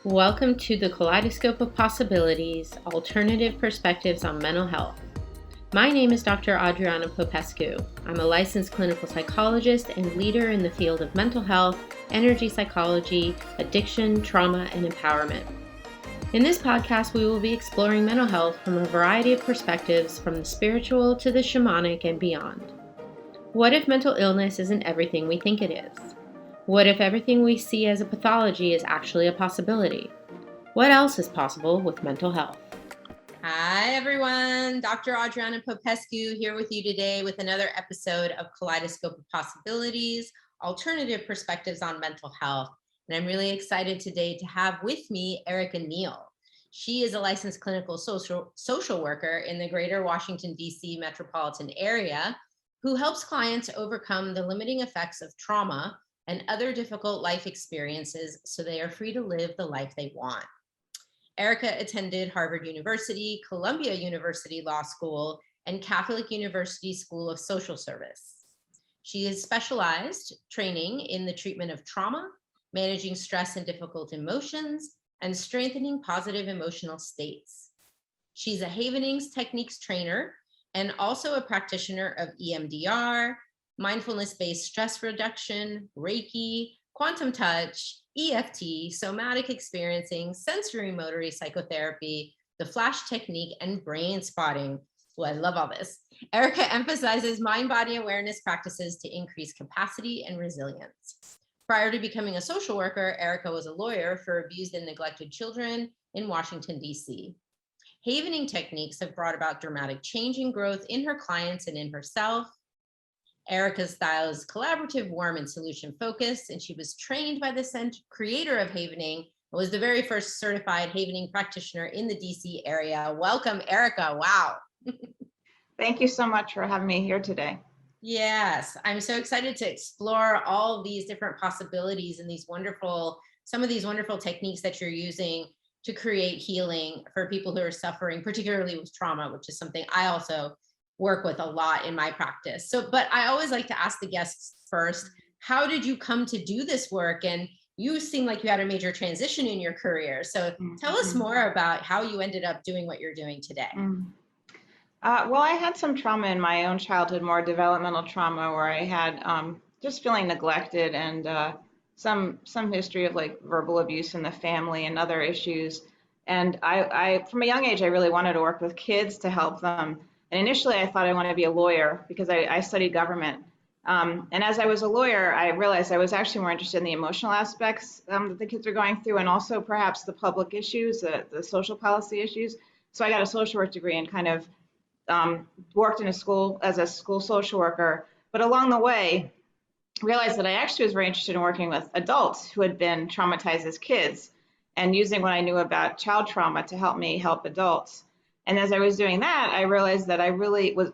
Welcome to the Kaleidoscope of Possibilities, Alternative Perspectives on Mental Health. My name is Dr. Adriana Popescu. I'm a licensed clinical psychologist and leader in the field of mental health, energy psychology, addiction, trauma, and empowerment. In this podcast, we will be exploring mental health from a variety of perspectives, from the spiritual to the shamanic and beyond. What if mental illness isn't everything we think it is? What if everything we see as a pathology is actually a possibility? What else is possible with mental health? Hi, everyone. Dr. Adriana Popescu here with you today with another episode of Kaleidoscope of Possibilities, Alternative Perspectives on Mental Health. And I'm really excited today to have with me Erika Neil. She is a licensed clinical social worker in the greater Washington, D.C. metropolitan area who helps clients overcome the limiting effects of trauma and other difficult life experiences so they are free to live the life they want. Erika attended Harvard University, Columbia University Law School, and Catholic University School of Social Service. She has specialized training in the treatment of trauma, managing stress and difficult emotions, and strengthening positive emotional states. She's a Havenings techniques trainer and also a practitioner of EMDR, Mindfulness-Based Stress Reduction, Reiki, quantum touch, EFT, Somatic Experiencing, Sensorimotor Psychotherapy, the Flash Technique, and Brainspotting. Well, I love all this. Erika emphasizes mind-body awareness practices to increase capacity and resilience. Prior to becoming a social worker, Erika was a lawyer for abused and neglected children in Washington, D.C. Havening techniques have brought about dramatic change and growth in her clients and in herself. Erika's style is collaborative, warm, and solution-focused, and she was trained by the creator of Havening and was the very first certified Havening practitioner in the DC area. Welcome, Erika. Wow. Thank you so much for having me here today. Yes, I'm so excited to explore all these different possibilities and some of these wonderful techniques that you're using to create healing for people who are suffering, particularly with trauma, which is something I also work with a lot in my practice. But I always like to ask the guests first, how did you come to do this work? And you seem like you had a major transition in your career. So tell us more about how you ended up doing what you're doing today. Well, I had some trauma in my own childhood, more developmental trauma, where I had just feeling neglected and some history of like verbal abuse in the family and other issues. And I from a young age, I really wanted to work with kids to help them. And initially, I thought I wanted to be a lawyer because I studied government. And as I was a lawyer, I realized I was actually more interested in the emotional aspects that the kids are going through, and also perhaps the public issues, the social policy issues. So I got a social work degree and kind of worked in a school as a school social worker. But along the way, realized that I actually was very interested in working with adults who had been traumatized as kids and using what I knew about child trauma to help me help adults. And as I was doing that, I realized that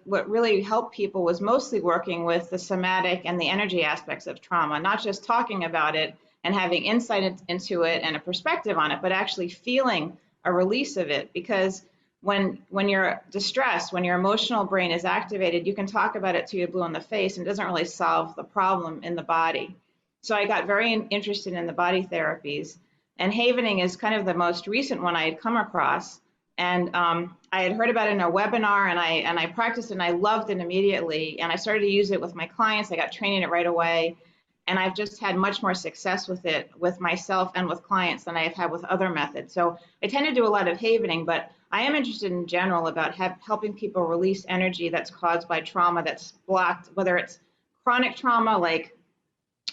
what really helped people was mostly working with the somatic and the energy aspects of trauma, not just talking about it and having insight into it and a perspective on it, but actually feeling a release of it. Because when you're distressed, when your emotional brain is activated, you can talk about it till you're blue in the face and it doesn't really solve the problem in the body. So I got very interested in the body therapies. And Havening is kind of the most recent one I had come across. And I had heard about it in a webinar, and I practiced it, and I loved it immediately. And I started to use it with my clients. I got trained in it right away. And I've just had much more success with it, with myself and with clients, than I have had with other methods. So I tend to do a lot of Havening, but I am interested in general about helping people release energy that's caused by trauma that's blocked, whether it's chronic trauma, like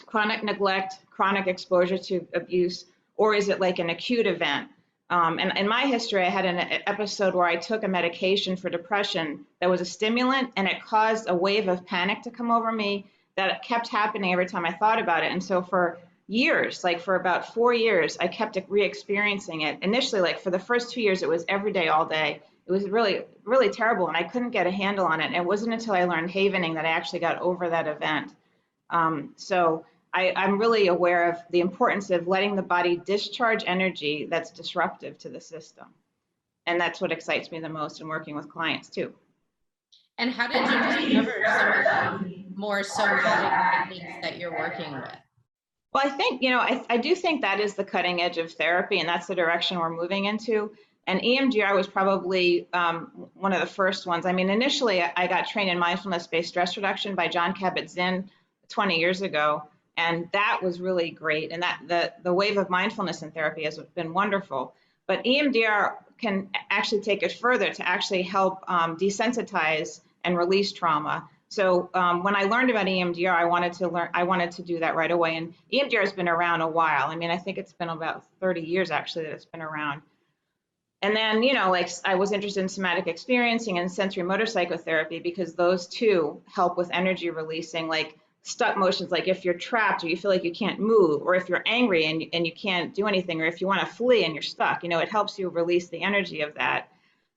chronic neglect, chronic exposure to abuse, or is it like an acute event? And in my history, I had an episode where I took a medication for depression that was a stimulant, and it caused a wave of panic to come over me that kept happening every time I thought about it. And so for years, like for about 4 years, I kept re-experiencing it. Initially, like for the first 2 years, it was every day, all day. It was really, really terrible, and I couldn't get a handle on it. And it wasn't until I learned Havening that I actually got over that event. So I'm really aware of the importance of letting the body discharge energy that's disruptive to the system. And that's what excites me the most in working with clients too. And how did you discover some of the more somatic techniques that you're working with? Well, I think, I do think that is the cutting edge of therapy, and that's the direction we're moving into. And EMDR was probably one of the first ones. I mean, initially, I got trained in mindfulness-based stress reduction by John Kabat-Zinn 20 years ago, and that was really great. And that the wave of mindfulness in therapy has been wonderful. But EMDR can actually take it further to actually help desensitize and release trauma. So when I learned about EMDR, I wanted to do that right away. And EMDR has been around a while. I mean, I think it's been about 30 years actually that it's been around. And then, like I was interested in somatic experiencing and sensorimotor psychotherapy because those two help with energy releasing, like stuck motions, like if you're trapped or you feel like you can't move, or if you're angry and you can't do anything, or if you want to flee and you're stuck, it helps you release the energy of that.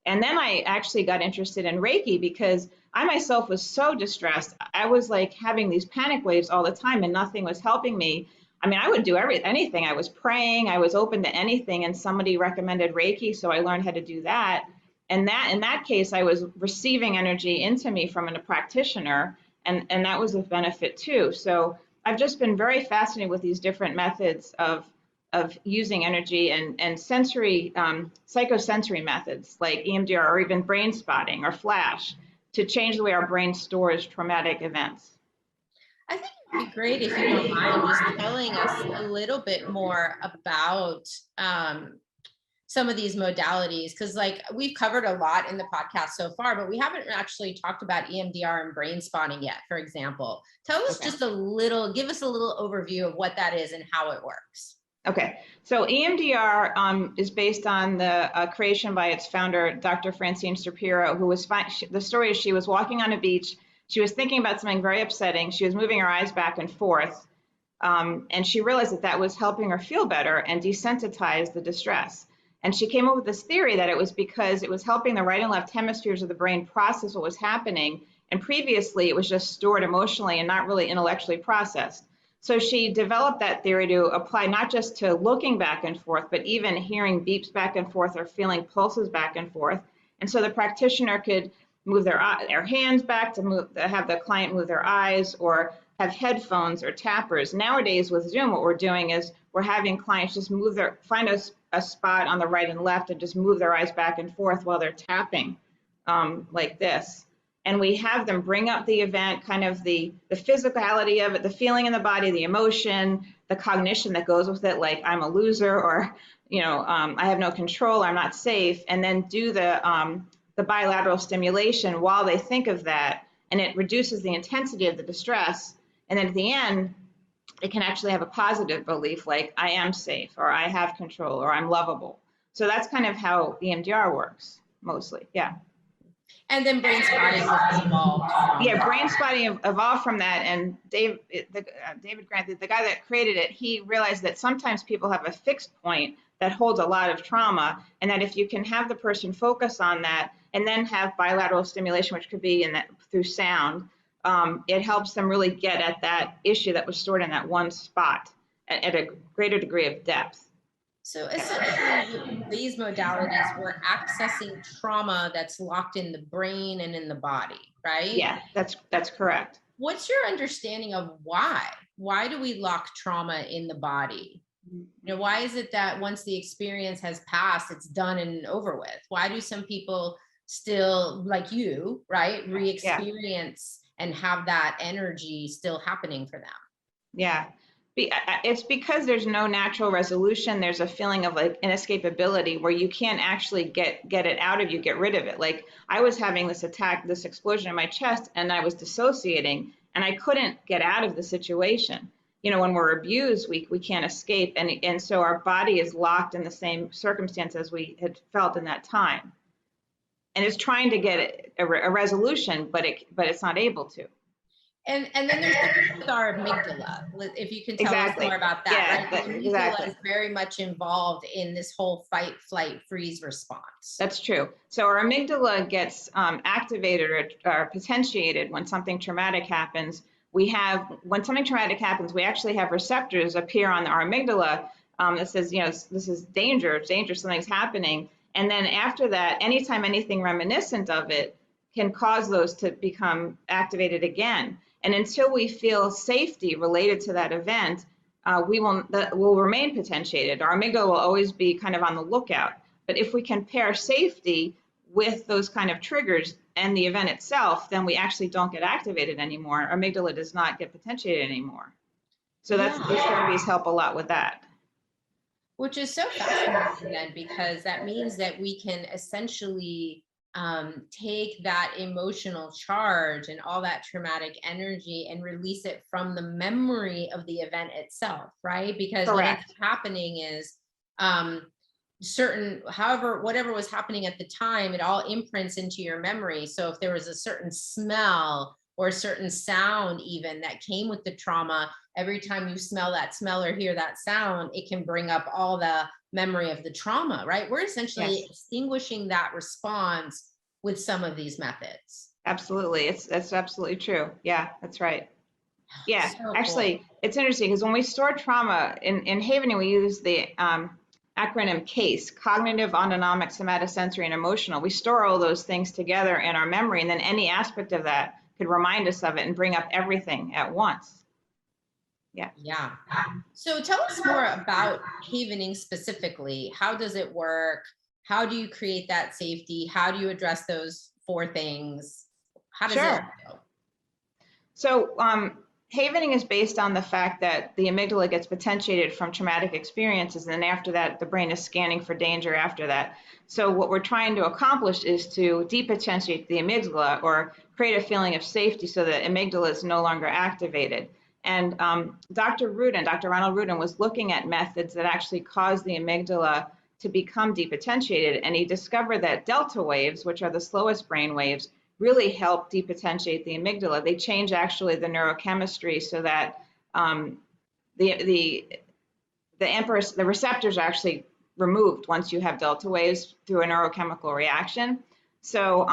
And then I actually got interested in Reiki because I myself was so distressed. I was like having these panic waves all the time and nothing was helping me. I mean, I would do anything. I was praying, I was open to anything, and somebody recommended Reiki, so I learned how to do that. And that in that case, I was receiving energy into me from a practitioner, and that was a benefit too. So I've just been very fascinated with these different methods of using energy and sensory psychosensory methods like EMDR or even brain spotting or flash to change the way our brain stores traumatic events. I think it would be great if you don't mind just telling us a little bit more about some of these modalities, because like we've covered a lot in the podcast so far, but we haven't actually talked about EMDR and brain spotting yet, for example. Tell us just give us a little overview of what that is and how it works. Okay, so EMDR is based on the creation by its founder, Dr. Francine Shapiro, who was the story is she was walking on a beach. She was thinking about something very upsetting. She was moving her eyes back and forth, and she realized that that was helping her feel better and desensitize the distress. And she came up with this theory that it was because it was helping the right and left hemispheres of the brain process what was happening, and previously it was just stored emotionally and not really intellectually processed. So she developed that theory to apply not just to looking back and forth, but even hearing beeps back and forth or feeling pulses back and forth. And so the practitioner could move their hands back to have the client move their eyes, or have headphones or tappers. Nowadays with Zoom, what we're doing is we're having clients just find a spot on the right and left and just move their eyes back and forth while they're tapping like this. And we have them bring up the event, kind of the physicality of it, the feeling in the body, the emotion, the cognition that goes with it, like I'm a loser, or I have no control, I'm not safe, and then do the bilateral stimulation while they think of that, and it reduces the intensity of the distress. And then at the end, it can actually have a positive belief, like I am safe, or I have control, or I'm lovable. So that's kind of how EMDR works, mostly, yeah. And then brain spotting has evolved from brain spotting evolved from that. And David Grant, the guy that created it, he realized that sometimes people have a fixed point that holds a lot of trauma, and that if you can have the person focus on that and then have bilateral stimulation, which could be through sound, it helps them really get at that issue that was stored in that one spot at a greater degree of depth. So essentially, these modalities, we're accessing trauma that's locked in the brain and in the body, right? Yeah, that's correct. What's your understanding of why? Why do we lock trauma in the body? Why is it that once the experience has passed, it's done and over with? Why do some people still, like you, right, re-experience and have that energy still happening for them? Yeah. It's because there's no natural resolution. There's a feeling of like inescapability where you can't actually get it out of you, get rid of it. Like I was having this explosion in my chest, and I was dissociating, and I couldn't get out of the situation. When we're abused, we can't escape, and so our body is locked in the same circumstance as we had felt in that time, and it's trying to get a resolution, but it's not able to. And then there's with our amygdala. If you can tell us more about that, right? The amygdala is very much involved in this whole fight, flight, freeze response. That's true. So our amygdala gets activated or potentiated when something traumatic happens. When something traumatic happens, we actually have receptors appear on our amygdala that says, this is danger, it's dangerous, something's happening. And then after that, anytime anything reminiscent of it can cause those to become activated again. And until we feel safety related to that event, will remain potentiated. Our amygdala will always be kind of on the lookout. But if we can pair safety with those kind of triggers and the event itself, then we actually don't get activated anymore. Our amygdala does not get potentiated anymore. So these therapies help a lot with that. Which is so fascinating then, because that means that we can essentially take that emotional charge and all that traumatic energy and release it from the memory of the event itself, right? Because what ends up happening is whatever was happening at the time, it all imprints into your memory. So if there was a certain smell or a certain sound even that came with the trauma, every time you smell that smell or hear that sound, it can bring up all the memory of the trauma, right? We're essentially extinguishing that response with some of these methods. Absolutely. That's absolutely true. Yeah, that's right. Yeah, So actually, cool. It's interesting because when we store trauma in Havening, we use the acronym CASE, cognitive, autonomic, somatosensory, and emotional. We store all those things together in our memory, and then any aspect of that could remind us of it and bring up everything at once. Yeah. So tell us more about havening specifically. How does it work? How do you create that safety? How do you address those 4 things? How does it go? So havening is based on the fact that the amygdala gets potentiated from traumatic experiences, and then after that, the brain is scanning for danger after that. So what we're trying to accomplish is to depotentiate the amygdala or create a feeling of safety so that amygdala is no longer activated. And Dr. Ronald Rudin was looking at methods that actually cause the amygdala to become depotentiated, and he discovered that delta waves, which are the slowest brain waves, really help depotentiate the amygdala. They change actually the neurochemistry so that the receptors are actually removed once you have delta waves through a neurochemical reaction. So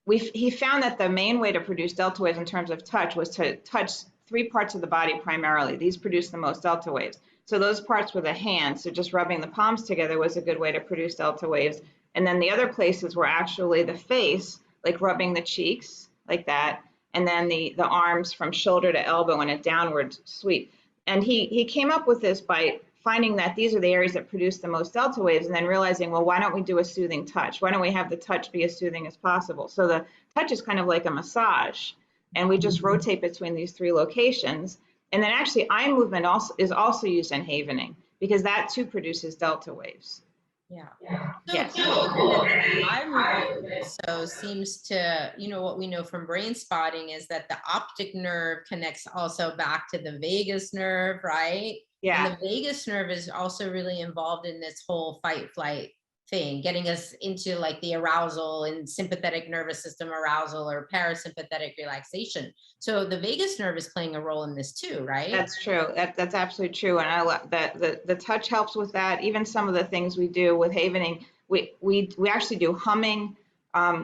he found that the main way to produce delta waves in terms of touch was to touch 3 parts of the body primarily. These produce the most delta waves. So those parts were the hands. So just rubbing the palms together was a good way to produce delta waves. And then the other places were actually the face, like rubbing the cheeks like that, and then the arms from shoulder to elbow in a downward sweep. And he came up with this by finding that these are the areas that produce the most delta waves, and then realizing, well, why don't we do a soothing touch? Why don't we have the touch be as soothing as possible? So the touch is kind of like a massage, and we just rotate between these 3 locations. And then actually eye movement is also used in havening because that too produces delta waves. Yeah. So cool. And then the eye movement also seems to, what we know from Brainspotting is that the optic nerve connects also back to the vagus nerve, right? Yeah. And the vagus nerve is also really involved in this whole fight flight thing, getting us into like the arousal and sympathetic nervous system arousal or parasympathetic relaxation. So the vagus nerve is playing a role in this too, right? That's true. That's absolutely true. And I love that the touch helps with that. Even some of the things we do with havening, we actually do humming.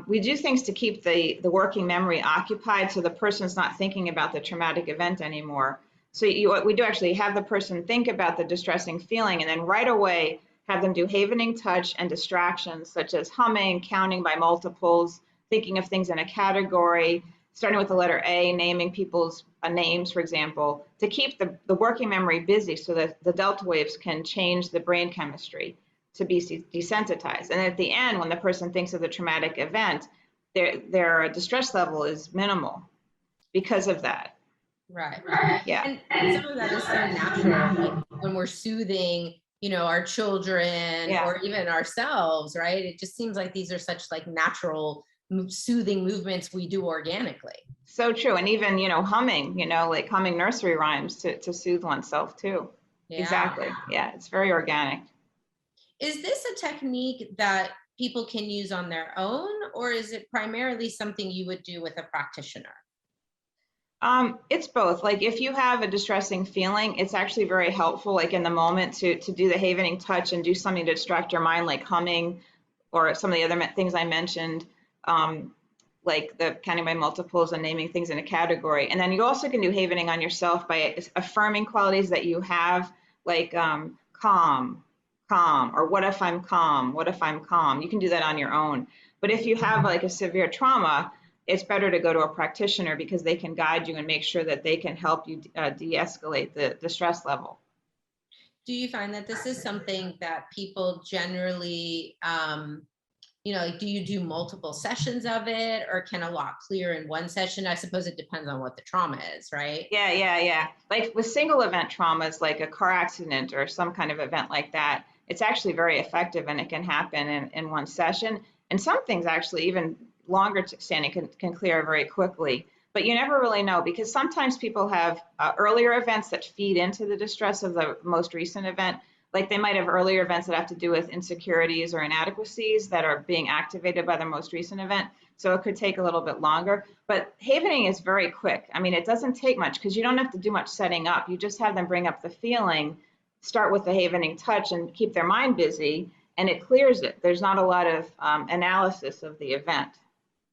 We do things to keep the working memory occupied so the person's not thinking about the traumatic event anymore. So we do actually have the person think about the distressing feeling and then right away have them do havening touch and distractions such as humming, counting by multiples, thinking of things in a category, starting with the letter A, naming people's names, for example, to keep the working memory busy so that the delta waves can change the brain chemistry to be desensitized. And at the end, when the person thinks of the traumatic event, their distress level is minimal because of that. Right. Yeah. And some of that is so natural, like when we're soothing, our children or even ourselves, right? It just seems like these are such like natural soothing movements we do organically. So true. And even, humming, like humming nursery rhymes to soothe oneself too. Yeah. Exactly. Yeah. It's very organic. Is this a technique that people can use on their own, or is it primarily something you would do with a practitioner? It's both. Like if you have a distressing feeling, it's actually very helpful, like in the moment to do the havening touch and do something to distract your mind, like humming or some of the other things I mentioned, like the counting by multiples and naming things in a category. And then you also can do havening on yourself by affirming qualities that you have, like calm, or what if I'm calm? What if I'm calm? You can do that on your own. But if you have like a severe trauma, it's better to go to a practitioner because they can guide you and make sure that they can help you de-escalate the stress level. Do you find that this is something that people generally, like, do you do multiple sessions of it, or can a lot clear in one session? I suppose it depends on what the trauma is, right? Yeah. Like with single event traumas, like a car accident or some kind of event like that, it's actually very effective and it can happen in one session. And some things actually even longer standing can clear very quickly. But you never really know because sometimes people have earlier events that feed into the distress of the most recent event. Like they might have earlier events that have to do with insecurities or inadequacies that are being activated by the most recent event. So it could take a little bit longer. But havening is very quick. I mean, it doesn't take much because you don't have to do much setting up. You just have them bring up the feeling, start with the havening touch and keep their mind busy, and it clears it. There's not a lot of analysis of the event.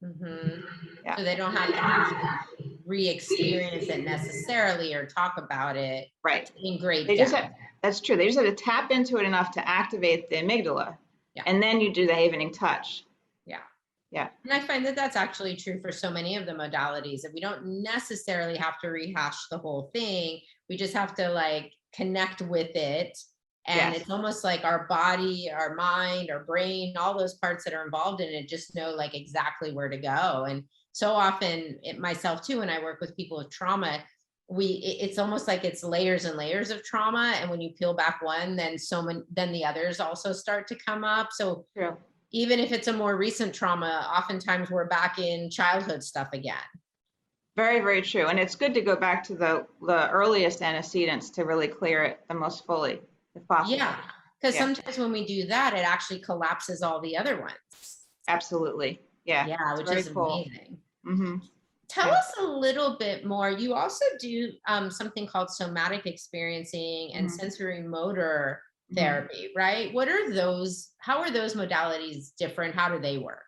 Mm-hmm. Yeah. So they don't have to actually re-experience it necessarily or talk about it Right. in great They depth. just have, that's true. They just have to tap into it enough to activate the amygdala. Yeah. And then you do the havening touch. Yeah. Yeah. And I find that that's actually true for so many of the modalities, that we don't necessarily have to rehash the whole thing. We just have to like connect with it. And Yes. it's almost like our body, our mind, our brain, all those parts that are involved in it just know like exactly where to go. And so often myself too, when I work with people with trauma, it's almost like it's layers and layers of trauma. And when you peel back one, then then the others also start to come up. So True. even if it's a more recent trauma, oftentimes we're back in childhood stuff again. Very, very true. And it's good to go back to the earliest antecedents to really clear it the most fully, if possible. Yeah, because Yeah. sometimes when we do that, it actually collapses all the other ones. Absolutely. Yeah. Yeah, which very is cool. amazing. Mm-hmm. Tell Yeah. us a little bit more. You also do something called somatic experiencing and Mhm. sensorimotor Mhm. therapy, right? What are those? How are those modalities different? How do they work?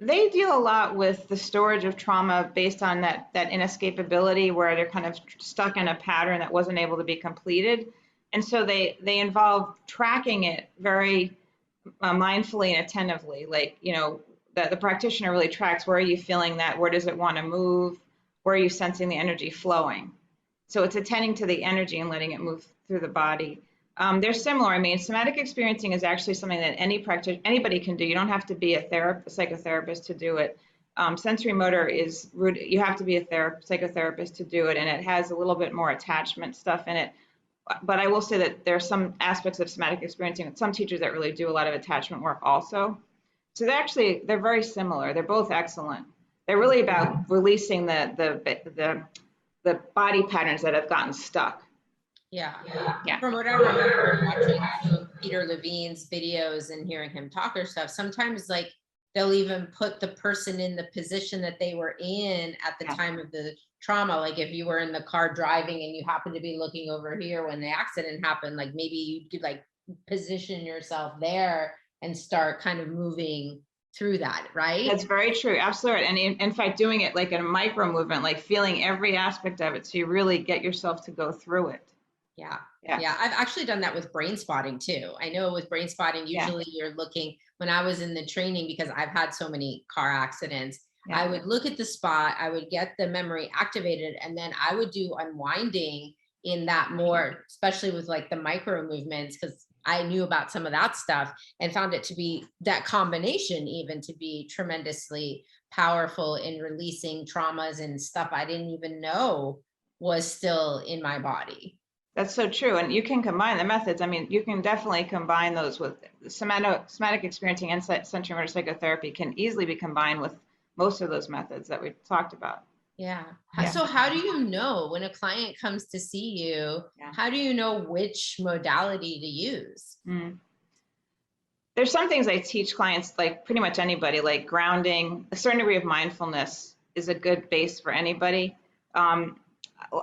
They deal a lot with the storage of trauma based on that inescapability where they're kind of stuck in a pattern that wasn't able to be completed. And so they involve tracking it very mindfully and attentively. Like, the practitioner really tracks where are you feeling that, where does it want to move, where are you sensing the energy flowing. So it's attending to the energy and letting it move through the body. They're similar. I mean, somatic experiencing is actually something that anybody can do. You don't have to be a psychotherapist to do it. Sensorimotor is you have to be a psychotherapist to do it, and it has a little bit more attachment stuff in it. But I will say that there are some aspects of somatic experiencing, some teachers that really do a lot of attachment work also. So they're very similar. They're both excellent. They're really about releasing the body patterns that have gotten stuck. Yeah. Yeah. From what I remember watching some of Peter Levine's videos and hearing him talk or stuff, sometimes like they'll even put the person in the position that they were in at the time of the trauma. Like if you were in the car driving and you happen to be looking over here when the accident happened, like maybe you could like position yourself there and start kind of moving through that, right? That's very true. Absolutely. And in fact, doing it like in a micro movement, like feeling every aspect of it. So you really get yourself to go through it. Yeah. Yeah. Yeah. I've actually done that with Brainspotting too. I know with Brainspotting, usually you're looking, when I was in the training, because I've had so many car accidents, I would look at the spot, I would get the memory activated, and then I would do unwinding in that more, especially with like the micro movements, because I knew about some of that stuff and found it to be that combination even to be tremendously powerful in releasing traumas and stuff I didn't even know was still in my body. That's so true. And you can combine the methods. I mean, you can definitely combine those with somatic experiencing and sensorimotor psychotherapy can easily be combined with most of those methods that we talked about. Yeah. Yeah. So how do you know when a client comes to see you, how do you know which modality to use? There's some things I teach clients, like pretty much anybody, like grounding. A certain degree of mindfulness is a good base for anybody.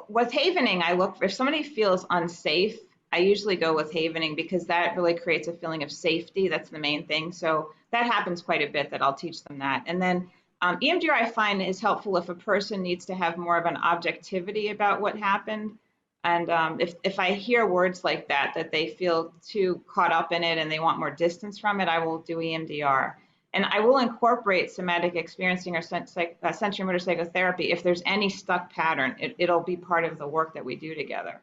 With havening, I look, if somebody feels unsafe, I usually go with havening because that really creates a feeling of safety. That's the main thing. So that happens quite a bit that I'll teach them that. And then EMDR I find is helpful if a person needs to have more of an objectivity about what happened. And if I hear words like that they feel too caught up in it and they want more distance from it, I will do EMDR. And I will incorporate somatic experiencing or sensorimotor psychotherapy if there's any stuck pattern. It'll be part of the work that we do together.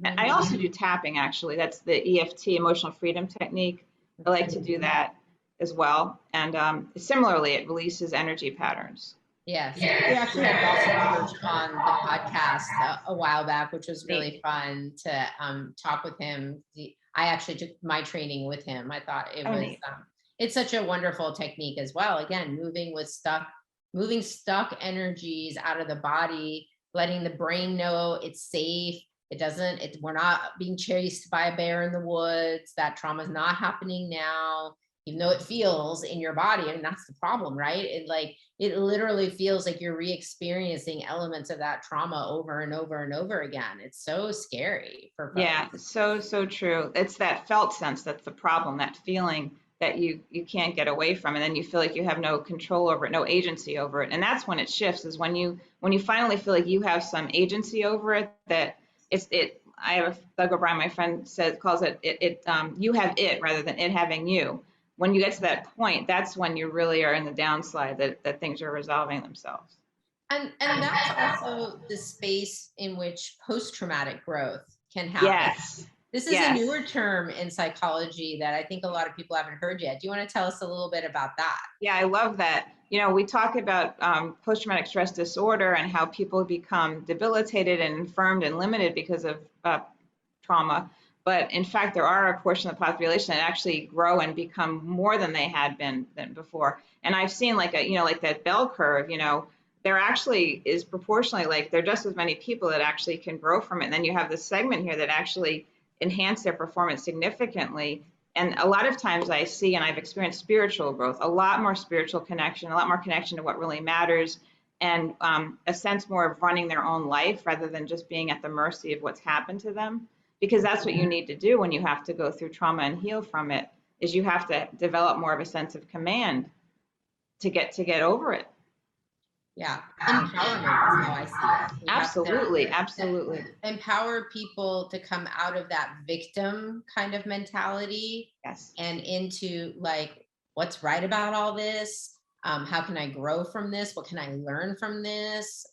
And I also do tapping, actually. That's the EFT, emotional freedom technique. I like to do that as well. And similarly, it releases energy patterns. Yes. We actually had Dawson Church on the podcast a while back, which was really fun to talk with him. I actually took my training with him. I thought it was, it's such a wonderful technique as well. Again, moving stuck energies out of the body, letting the brain know it's safe. We're not being chased by a bear in the woods. That trauma is not happening now, even though it feels in your body. And that's the problem, right? It literally feels like you're re-experiencing elements of that trauma over and over and over again. It's so scary for folks. Yeah, so true. It's that felt sense that's the problem, that feeling that you can't get away from, and then you feel like you have no control over it, no agency over it. And that's when it shifts, is when you finally feel like you have some agency over it, that I have Doug O'Brien, my friend, calls it you have it rather than it having you. When you get to that point, that's when you really are in the downslide, that things are resolving themselves. And that's also the space in which post-traumatic growth can happen. Yes. This is a newer term in psychology that I think a lot of people haven't heard yet. Do you want to tell us a little bit about that? Yeah, I love that. We talk about post-traumatic stress disorder and how people become debilitated and infirmed and limited because of trauma. But in fact, there are a portion of the population that actually grow and become more than they had been than before. And I've seen like that bell curve, there actually is proportionally, there are just as many people that actually can grow from it. And then you have this segment here that actually enhance their performance significantly. And a lot of times I see, and I've experienced spiritual growth, a lot more spiritual connection, a lot more connection to what really matters, and a sense more of running their own life rather than just being at the mercy of what's happened to them. Because that's what you need to do when you have to go through trauma and heal from it, is you have to develop more of a sense of command to get over it. Yeah, empowerment is how I see it. Absolutely. Empower people to come out of that victim kind of mentality, yes, and into what's right about all this? How can I grow from this? What can I learn from this?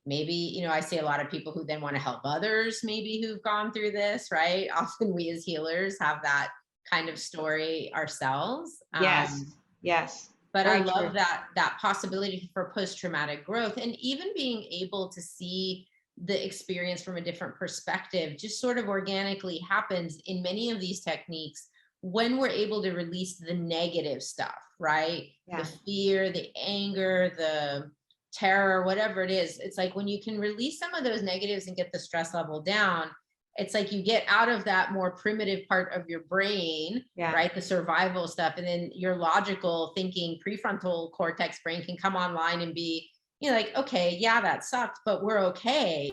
Maybe, I see a lot of people who then want to help others, maybe who've gone through this, right? Often we as healers have that kind of story ourselves. Yes. But I love that possibility for post-traumatic growth, and even being able to see the experience from a different perspective just sort of organically happens in many of these techniques when we're able to release the negative stuff, right? Yeah. The fear, the anger, the terror, whatever it is. It's like when you can release some of those negatives and get the stress level down, it's like you get out of that more primitive part of your brain, right? The survival stuff. And then your logical thinking prefrontal cortex brain can come online and be, okay, yeah, that sucked, but we're okay.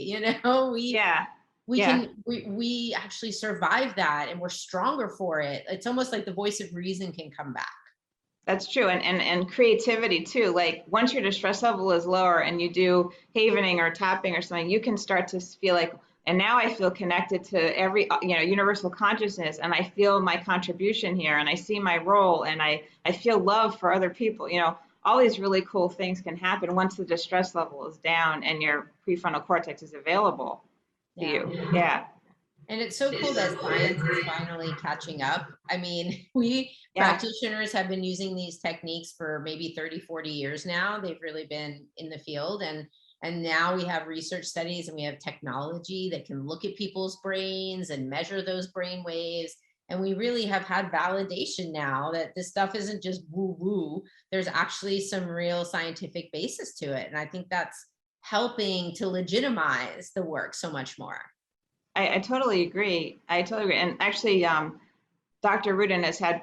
We actually survive that, and we're stronger for it. It's almost like the voice of reason can come back. That's true. And creativity too. Like once your distress level is lower and you do havening or tapping or something, you can start to feel like, and now I feel connected to every, universal consciousness, and I feel my contribution here, and I see my role, and I feel love for other people. All these really cool things can happen once the distress level is down and your prefrontal cortex is available to you. Yeah. And it's so cool that science is finally catching up. I mean, we practitioners have been using these techniques for maybe 30, 40 years now. They've really been in the field. And now we have research studies, and we have technology that can look at people's brains and measure those brain waves. And we really have had validation now that this stuff isn't just woo-woo. There's actually some real scientific basis to it. And I think that's helping to legitimize the work so much more. I totally agree. And actually, Dr. Rudin has had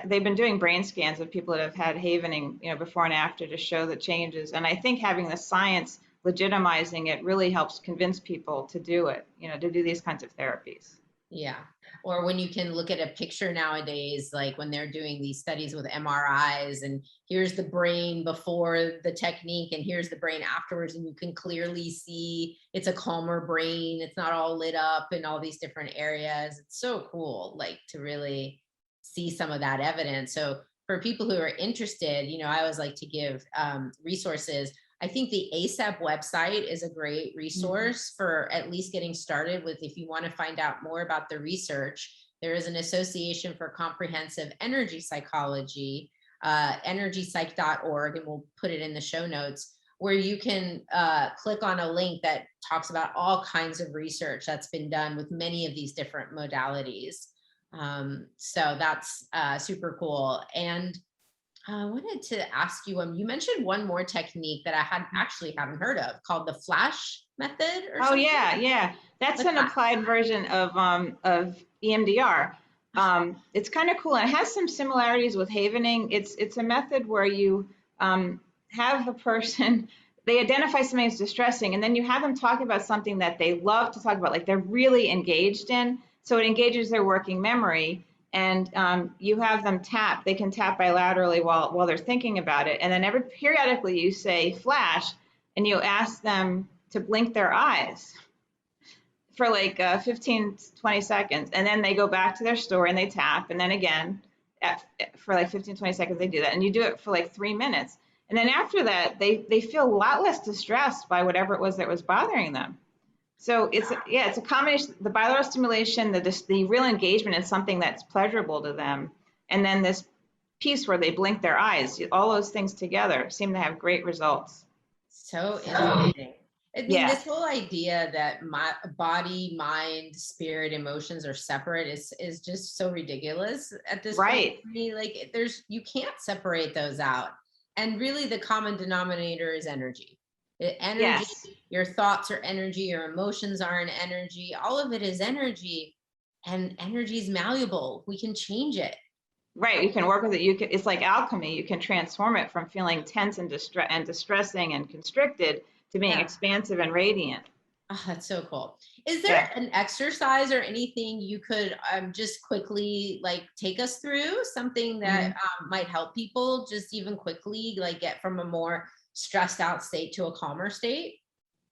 they've been doing brain scans of people that have had havening, before and after, to show the changes. And I think having the science legitimizing it really helps convince people to do it, to do these kinds of therapies. Yeah. Or when you can look at a picture nowadays, like when they're doing these studies with MRIs, and here's the brain before the technique and here's the brain afterwards, and you can clearly see it's a calmer brain. It's not all lit up in all these different areas. It's so cool, to really see some of that evidence. So for people who are interested, I always like to give resources. I think the ASAP website is a great resource for at least getting started with, if you want to find out more about the research. There is an Association for Comprehensive Energy Psychology, energypsych.org, and we'll put it in the show notes, where you can click on a link that talks about all kinds of research that's been done with many of these different modalities. So that's super cool. And I wanted to ask you, you mentioned one more technique that I haven't heard of, called the flash method or something. Yeah. That's an applied version of EMDR. It's kind of cool, and it has some similarities with havening. It's a method where you have a person, they identify something as distressing, and then you have them talk about something that they love to talk about, like they're really engaged in. So it engages their working memory, and you have them tap. They can tap bilaterally while they're thinking about it, and then periodically you say flash, and you ask them to blink their eyes for like 15, 20 seconds, and then they go back to their story and they tap, and then again for like 15, 20 seconds they do that, and you do it for like 3 minutes, and then after that they feel a lot less distressed by whatever it was that was bothering them. So it's a combination, the bilateral stimulation, the real engagement in something that's pleasurable to them, and then this piece where they blink their eyes. All those things together seem to have great results. So interesting. I mean, Yeah. This whole idea that my body, mind, spirit, emotions are separate is just so ridiculous at this point. Like you can't separate those out. And really the common denominator is energy. Energy, Yes. Your thoughts are energy, your emotions are an energy, all of it is energy, and energy is malleable. We can change it. Right, you can work with it. It's like alchemy. You can transform it from feeling tense and distressing and constricted to being expansive and radiant. Oh, that's so cool. Is there an exercise or anything you could just quickly take us through, something that might help people just even quickly get from a more stressed out state to a calmer state?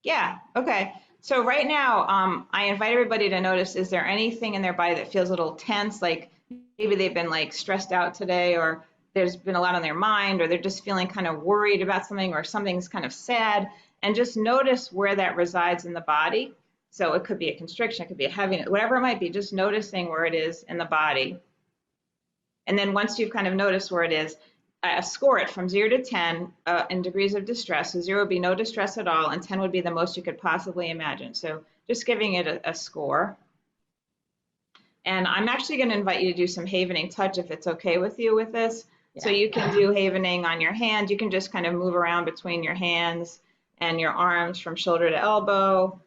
Yeah, okay. So right now, I invite everybody to notice, is there anything in their body that feels a little tense, like maybe they've been stressed out today, or there's been a lot on their mind, or they're just feeling kind of worried about something, or something's kind of sad, and just notice where that resides in the body. So it could be a constriction, it could be a heaviness, whatever it might be, just noticing where it is in the body. And then once you've kind of noticed where it is, score it from 0 to 10 in degrees of distress. So 0 would be no distress at all, and 10 would be the most you could possibly imagine. So just giving it a score. And I'm actually going to invite you to do some havening touch, if it's okay with you with this. Yeah. So you can do havening on your hands. You can just kind of move around between your hands and your arms from shoulder to elbow,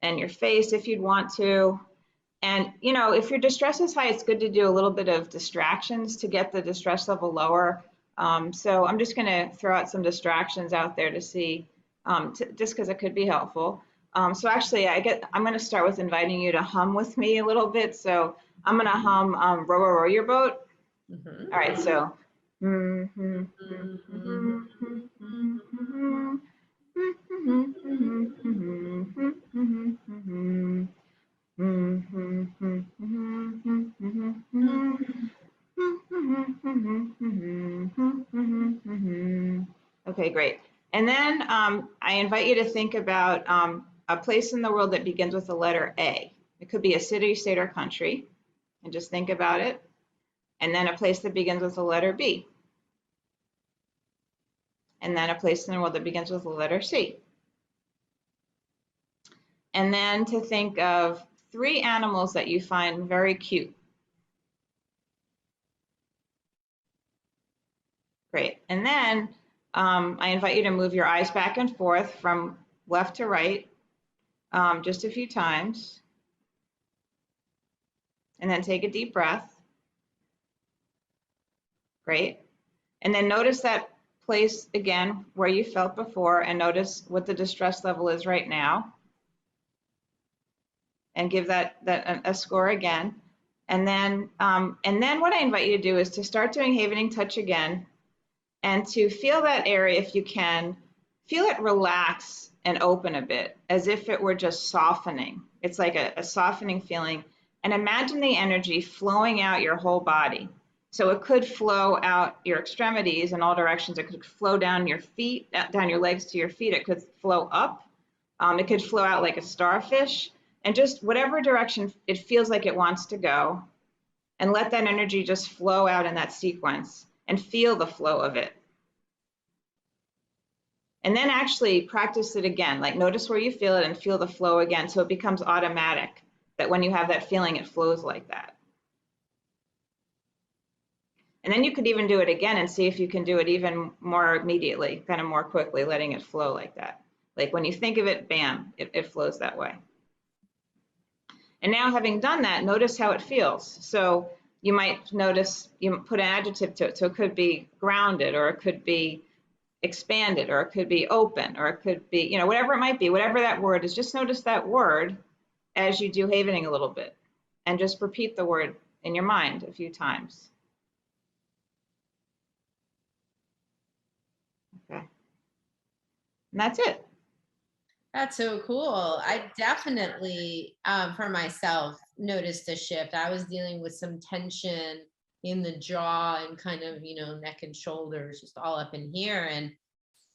and your face if you'd want to. And, if your distress is high, it's good to do a little bit of distractions to get the distress level lower. So I'm just going to throw out some distractions out there to see, just because it could be helpful. So actually, I'm going to start with inviting you to hum with me a little bit. So I'm going to hum Row, Row, Row Your Boat. All right, so. Okay, great. And then I invite you to think about a place in the world that begins with the letter A. It could be a city, state, or country, and just think about it. And then a place that begins with the letter B. And then a place in the world that begins with the letter C. And then to think of 3 animals that you find very cute. Great. And then I invite you to move your eyes back and forth from left to right just a few times. And then take a deep breath. Great. And then notice that place again where you felt before, and notice what the distress level is right now. And give that a score again. And then what I invite you to do is to start doing havening touch again, and to feel that area, if you can, feel it relax and open a bit, as if it were just softening. It's like a softening feeling. And imagine the energy flowing out your whole body. So it could flow out your extremities in all directions. It could flow down your feet, down your legs to your feet. It could flow up. It could flow out like a starfish, and just whatever direction it feels like it wants to go, and let that energy just flow out in that sequence and feel the flow of it. And then actually practice it again. Like notice where you feel it and feel the flow again. So it becomes automatic that when you have that feeling, it flows like that. And then you could even do it again and see if you can do it even more immediately, kind of more quickly, letting it flow like that. Like when you think of it, bam, it flows that way. And now having done that, notice how it feels. So you might notice, you put an adjective to it. So it could be grounded, or it could be expanded, or it could be open, or it could be, you know, whatever it might be, whatever that word is, just notice that word as you do havening a little bit, and just repeat the word in your mind a few times. Okay. And that's it. That's so cool. I definitely, for myself, noticed a shift. I was dealing with some tension in the jaw and kind of, neck and shoulders, just all up in here. And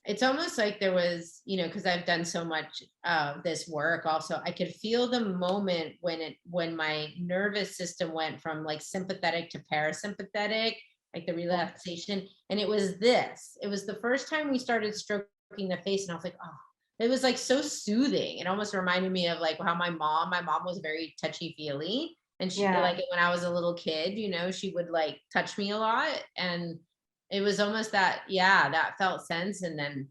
it's almost like there was, because I've done so much of this work also, I could feel the moment when my nervous system went from like sympathetic to parasympathetic, like the relaxation. And it was the first time we started stroking the face, and I was like, oh, it was like so soothing. It almost reminded me of like how my mom was very touchy-feely. And she, like when I was a little kid, she would like touch me a lot. And it was almost that felt sense. And then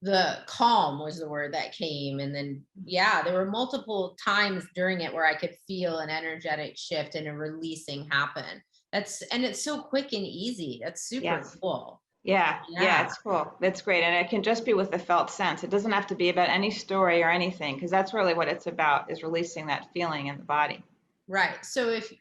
the calm was the word that came. And then there were multiple times during it where I could feel an energetic shift and a releasing happen. And it's so quick and easy. That's super cool. Yeah, it's cool. That's great. And it can just be with the felt sense. It doesn't have to be about any story or anything, because that's really what it's about, is releasing that feeling in the body. Right. So if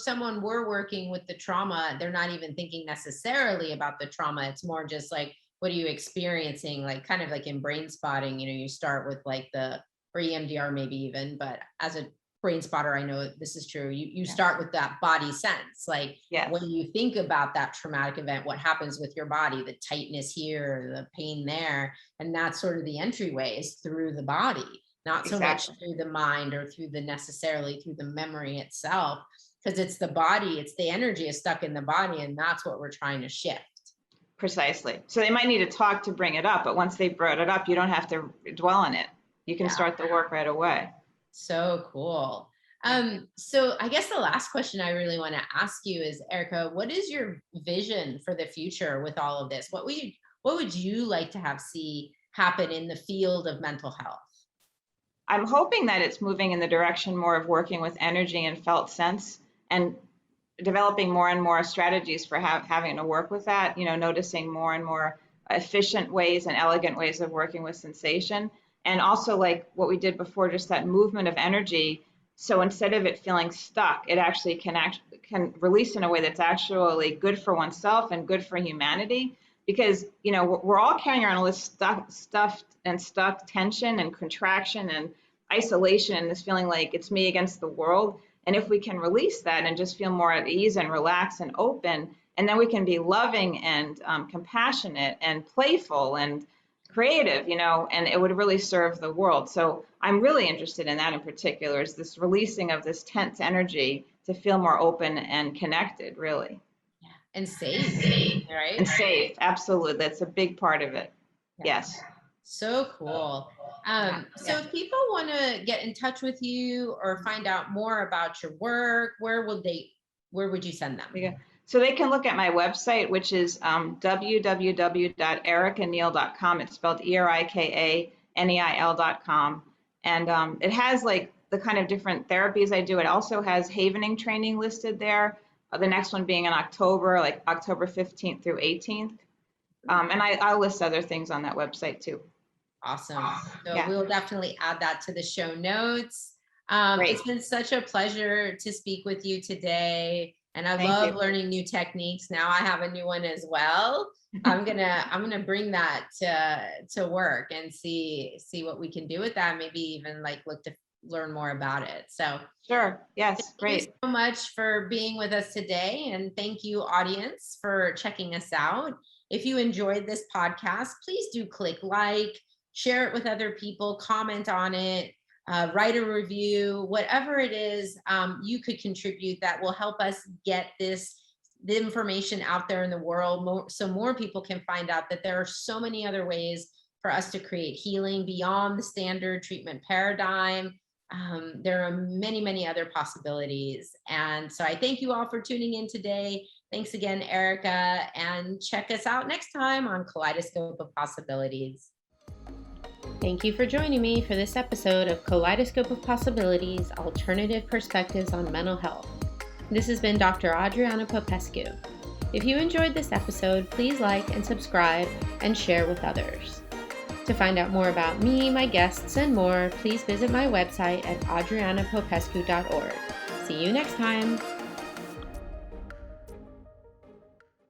someone were working with the trauma, they're not even thinking necessarily about the trauma. It's more just like, what are you experiencing? Like kind of like in Brainspotting, you start with like or EMDR maybe even, but as a brain spotter, I know this is true. You start with that body sense. Like when you think about that traumatic event, what happens with your body, the tightness here, the pain there, and that's sort of the entryway is through the body, not so much through the mind or necessarily through the memory itself, because it's the body, it's the energy is stuck in the body, and that's what we're trying to shift. Precisely. So they might need to talk to bring it up, but once they brought it up, you don't have to dwell on it. You can start the work right away. So cool. So I guess the last question I really want to ask you is, Erika, what is your vision for the future with all of this? What would you like to see happen in the field of mental health? I'm hoping that it's moving in the direction more of working with energy and felt sense, and developing more and more strategies for having to work with that, noticing more and more efficient ways and elegant ways of working with sensation. And also, like what we did before, just that movement of energy. So instead of it feeling stuck, it actually can release in a way that's actually good for oneself and good for humanity. Because, we're all carrying around all this stuck tension and contraction and isolation, and this feeling like it's me against the world. And if we can release that and just feel more at ease and relax and open, and then we can be loving and compassionate and playful and creative, and it would really serve the world. So I'm really interested in that in particular, is this releasing of this tense energy to feel more open and connected, really. Yeah. And safe, right? And safe, absolutely. That's a big part of it. Yeah. Yes. So cool. So if people want to get in touch with you or find out more about your work, where would you send them? Yeah. So they can look at my website, which is www.erikaneil.com. It's spelled ERIKANEIL.com. And it has like the kind of different therapies I do. It also has havening training listed there. The next one being in October, like October 15th through 18th. And I'll list other things on that website too. Awesome. So we'll definitely add that to the show notes. Great. It's been such a pleasure to speak with you today. And I love learning new techniques. Now I have a new one as well. I'm gonna bring that to work and see what we can do with that. Maybe even like look to learn more about it. So sure. Yes. Great. Thank you so much for being with us today. And thank you, audience, for checking us out. If you enjoyed this podcast, please do click like, share it with other people, comment on it, write a review, whatever it is you could contribute that will help us get the information out there in the world so more people can find out that there are so many other ways for us to create healing beyond the standard treatment paradigm. There are many, many other possibilities. And so I thank you all for tuning in today. Thanks again, Erika, and check us out next time on Kaleidoscope of Possibilities. Thank you for joining me for this episode of Kaleidoscope of Possibilities, Alternative Perspectives on Mental Health. This has been Dr. Adriana Popescu. If you enjoyed this episode, please like and subscribe and share with others. To find out more about me, my guests, and more, please visit my website at adrianapopescu.org. See you next time.